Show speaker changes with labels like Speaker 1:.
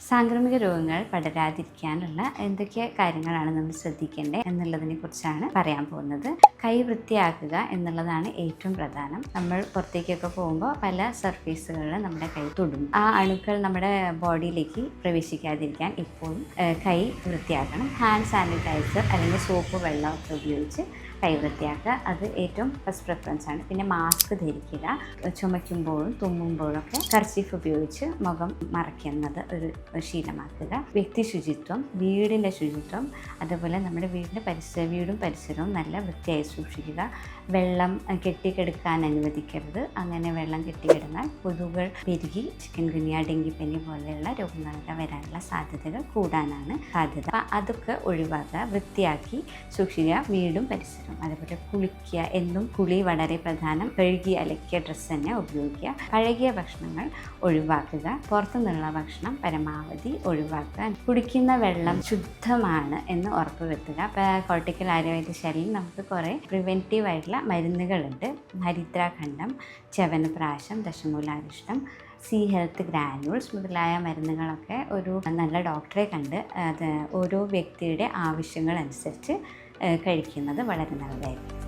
Speaker 1: സാംക്രമിക രോഗങ്ങൾ പടരാതിരിക്കാനുള്ള എന്തൊക്കെ കാര്യങ്ങളാണ് നമ്മൾ ശ്രദ്ധിക്കേണ്ടത് എന്നുള്ളതിനെ കുറിച്ചാണ് പറയാൻ പോകുന്നത്. കൈ വൃത്തിയാക്കുക എന്നുള്ളതാണ് ഏറ്റവും പ്രധാനം. നമ്മൾ പുറത്തേക്കൊക്കെ പോകുമ്പോൾ പല സർഫേസുകളിൽ നമ്മുടെ കൈ തൊടും. ആ അണുക്കൾ നമ്മുടെ ബോഡിയിലേക്ക് പ്രവേശിക്കാതിരിക്കാൻ എപ്പോഴും കൈ വൃത്തിയാക്കണം. ഹാൻഡ് സാനിറ്റൈസർ അല്ലെങ്കിൽ സോപ്പ് വെള്ളമൊക്കെ ഉപയോഗിച്ച് കൈ വൃത്തിയാക്കുക. അത് ഏറ്റവും ഫസ്റ്റ് പ്രിഫറൻസ് ആണ്. പിന്നെ മാസ്ക് ധരിക്കുക. ചുമയ്ക്കുമ്പോഴും തുമ്മുമ്പോഴൊക്കെ കർച്ചീഫ് ഉപയോഗിച്ച് മുഖം മറയ്ക്കുന്നത് ഒരു ശീലമാക്കുക. വ്യക്തി ശുചിത്വം, വീടിൻ്റെ ശുചിത്വം, അതുപോലെ നമ്മുടെ വീടും പരിസരവും നല്ല വൃത്തിയായി സൂക്ഷിക്കുക. വെള്ളം കെട്ടിക്കിടക്കാൻ അനുവദിക്കരുത്. അങ്ങനെ വെള്ളം കെട്ടിക്കിടന്നാൽ കൊതുകുകൾ പെരുകി ചിക്കൻ ഗുനിയ, ഡെങ്കിപ്പനി പോലെയുള്ള രോഗങ്ങളൊക്കെ വരാനുള്ള സാധ്യതകൾ കൂടാനാണ് സാധ്യത. അതൊക്കെ ഒഴിവാക്കുക, വൃത്തിയാക്കി സൂക്ഷിക്കുക വീടും പരിസരവും. അതുപോലെ കുളിക്കുക, എന്നും കുളി വളരെ പ്രധാനം. കഴുകി അലക്കിയ ഡ്രസ്സ് തന്നെ ഉപയോഗിക്കുക. പഴകിയ ഭക്ഷണങ്ങൾ ഒഴിവാക്കുക. പുറത്തുനിന്നുള്ള ഭക്ഷണം പരമാവധി ഒഴിവാക്കുക. കുടിക്കുന്ന വെള്ളം ശുദ്ധമാണ് എന്ന് ഉറപ്പുവരുത്തുക. ഇപ്പോൾ കോട്ടക്കൽ ആയുർവേദശാലയിൽ നമുക്ക് കുറേ പ്രിവെൻറ്റീവ് ആയിട്ടുള്ള മരുന്നുകളുണ്ട്. ഹരിദ്രാഖണ്ഡം, ച്യവനപ്രാശം, ദശമൂലാരിഷ്ടം, സി ഹെൽത്ത് ഗ്രാനുൾസ് മുതലായ മരുന്നുകളൊക്കെ ഒരു നല്ല ഡോക്ടറെ കണ്ട് അത് ഓരോ വ്യക്തിയുടെ ആവശ്യങ്ങൾ അനുസരിച്ച് കഴിക്കുന്നത് വളരെ നല്ലതായിരിക്കും.